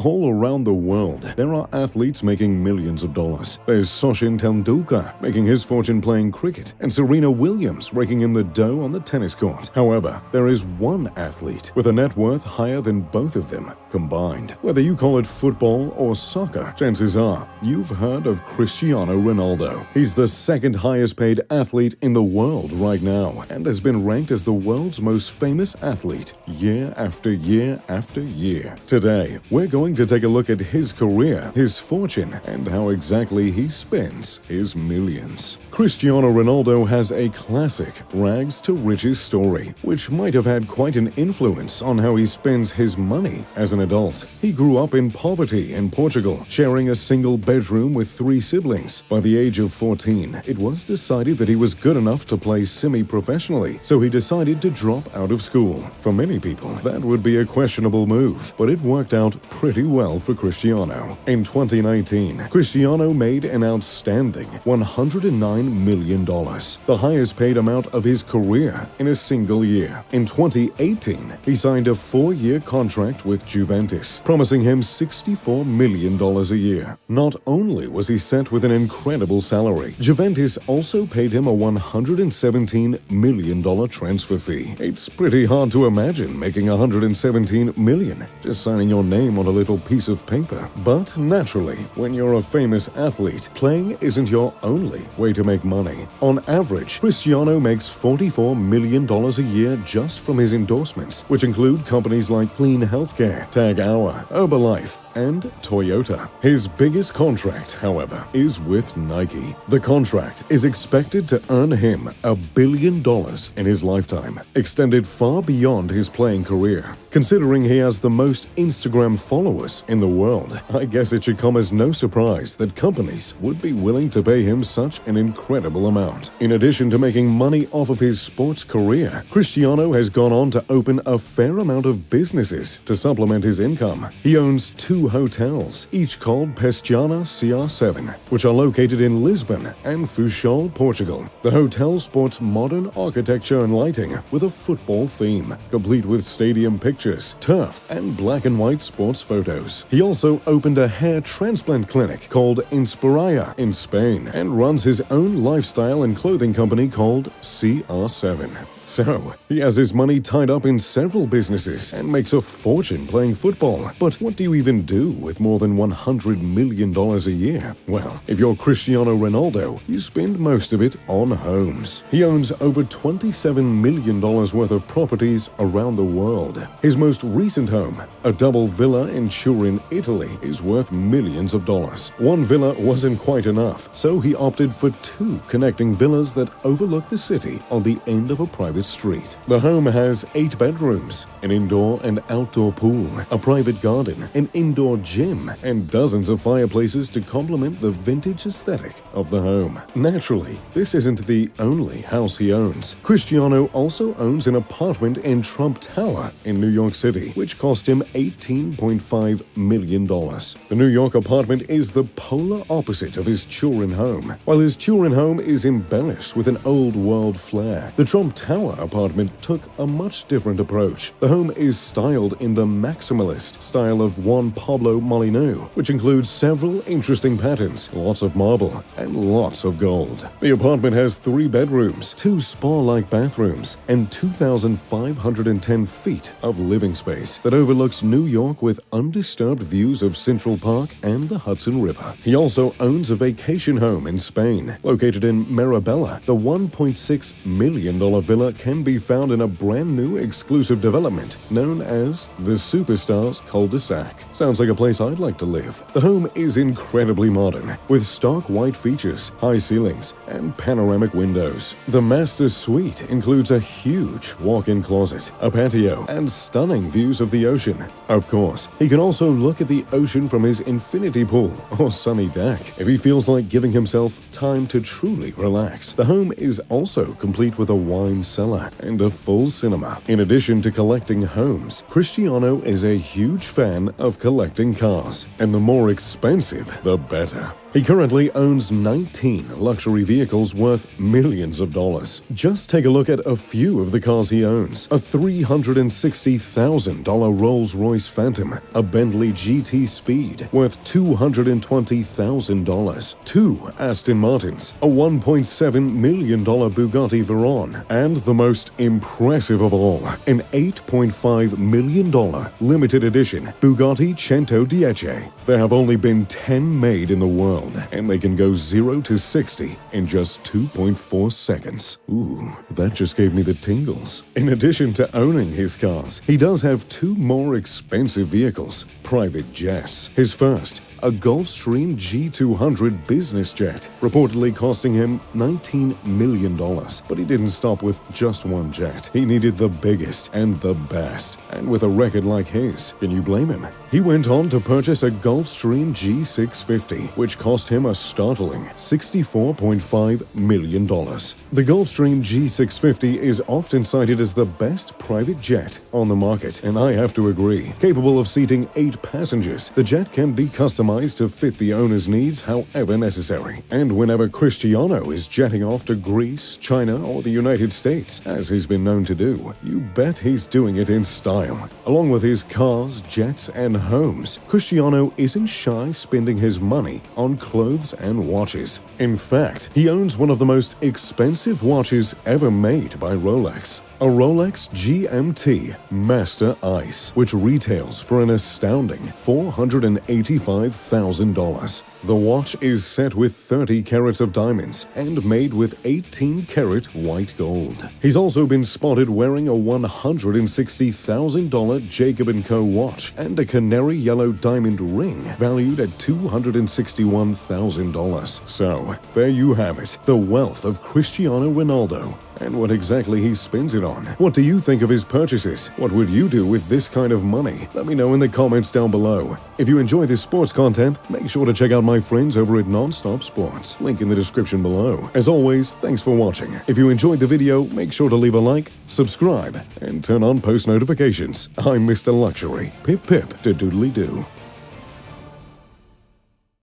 All around the world, there are athletes making millions of dollars. There's Sachin Tendulkar making his fortune playing cricket, and Serena Williams raking in the dough on the tennis court. However, there is one athlete with a net worth higher than both of them combined. Whether you call it football or soccer, chances are you've heard of Cristiano Ronaldo. He's the second highest paid athlete in the world right now, and has been ranked as the world's most famous athlete year after year after year. Today, we're going to take a look at his career, his fortune, and how exactly he spends his millions. Cristiano Ronaldo has a classic rags to riches story, which might have had quite an influence on how he spends his money as an adult. He grew up in poverty in Portugal, sharing a single bedroom with 3 siblings. By the age of 14, it was decided that he was good enough to play semi-professionally, so he decided to drop out of school. For many people, that would be a questionable move, but it worked out pretty well for Cristiano. In 2019, Cristiano made an outstanding $109 million, the highest paid amount of his career in a single year. In 2018, he signed a 4-year contract with Juventus, promising him $64 million a year. Not only was he set with an incredible salary, Juventus also paid him a $117 million transfer fee. It's pretty hard to imagine making $117 million just signing your name on a little piece of paper. But naturally, when you're a famous athlete, playing isn't your only way to make money. On average, Cristiano makes $44 million a year just from his endorsements, which include companies like Clean Healthcare, Tag Heuer, Herbalife, and Toyota. His biggest contract, however, is with Nike. The contract is expected to earn him $1 billion in his lifetime, extended far beyond his playing career. Considering he has the most Instagram followers in the world, I guess it should come as no surprise that companies would be willing to pay him such an incredible amount. In addition to making money off of his sports career, Cristiano has gone on to open a fair amount of businesses to supplement his income. He owns 2 hotels, each called Pestiana CR7, which are located in Lisbon and Funchal, Portugal. The hotel sports modern architecture and lighting with a football theme, complete with stadium pictures, turf, and black and white sports photos. He also opened a hair transplant clinic called Inspiraya in Spain and runs his own lifestyle and clothing company called CR7. So, he has his money tied up in several businesses and makes a fortune playing football. But what do you even do with more than $100 million a year? Well, if you're Cristiano Ronaldo, you spend most of it on homes. He owns over $27 million worth of properties around the world. His most recent home, a double villa in Turin, Italy, is worth millions of dollars. One villa wasn't quite enough, so he opted for 2 connecting villas that overlook the city on the end of a private street. The home has 8 bedrooms, an indoor and outdoor pool, a private garden, an indoor gym, and dozens of fireplaces to complement the vintage aesthetic of the home. Naturally, this isn't the only house he owns. Cristiano also owns an apartment in Trump Tower in New York City, which cost him $18.5 million. The New York apartment is the polar opposite of his Turin home. While his Turin home is embellished with an old-world flair, the Trump Tower apartment took a much different approach. The home is styled in the maximalist style of Juan Pablo Molyneux, which includes several interesting patterns, lots of marble, and lots of gold. The apartment has 3 bedrooms, 2 spa-like bathrooms, and 2,510 feet of living space that overlooks New York with undisturbed views of Central Park and the Hudson River. He also owns a vacation home in Spain, located in Marabella. The $1.6 million villa can be found in a brand new exclusive development known as the Superstars Cul-de-sac. Sounds like a place I'd like to live. The home is incredibly modern, with stark white features, high ceilings, and panoramic windows. The master suite includes a huge walk-in closet, a patio, and stunning views of the ocean. Of course, he can also look at the ocean from his infinity pool or sunny deck if he feels like giving himself time to truly relax. The home is also complete with a wine cellar and a full cinema. In addition to collecting homes, Cristiano is a huge fan of collecting cars, and the more expensive, the better. He currently owns 19 luxury vehicles worth millions of dollars. Just take a look at a few of the cars he owns. A $360,000 Rolls-Royce Phantom, a Bentley GT Speed worth $220,000, 2 Aston Martins, a $1.7 million Bugatti Veyron, and the most impressive of all, an $8.5 million limited edition Bugatti Centodieci. There have only been 10 made in the world, and they can go 0 to 60 in just 2.4 seconds. Ooh, that just gave me the tingles. In addition to owning his cars, he does have 2 more expensive vehicles, private jets. His first, a Gulfstream G200 business jet, reportedly costing him $19 million. But he didn't stop with just one jet. He needed the biggest and the best. And with a record like his, can you blame him? He went on to purchase a Gulfstream G650, which cost him a startling $64.5 million. The Gulfstream G650 is often cited as the best private jet on the market, and I have to agree. Capable of seating 8 passengers, the jet can be customized to fit the owner's needs however necessary. And whenever Cristiano is jetting off to Greece, China, or the United States, as he's been known to do, you bet he's doing it in style. Along with his cars, jets, and homes, Cristiano isn't shy spending his money on clothes and watches. In fact, he owns one of the most expensive watches ever made by Rolex. A Rolex GMT Master Ice, which retails for an astounding $485,000. The watch is set with 30 carats of diamonds and made with 18-carat white gold. He's also been spotted wearing a $160,000 Jacob & Co. watch and a canary yellow diamond ring valued at $261,000. So, there you have it, the wealth of Cristiano Ronaldo. And what exactly he spends it on. What do you think of his purchases? What would you do with this kind of money? Let me know in the comments down below. If you enjoy this sports content, make sure to check out my friends over at Nonstop Sports. Link in the description below. As always, thanks for watching. If you enjoyed the video, make sure to leave a like, subscribe, and turn on post notifications. I'm Mr. Luxury. Pip pip to doodly doo.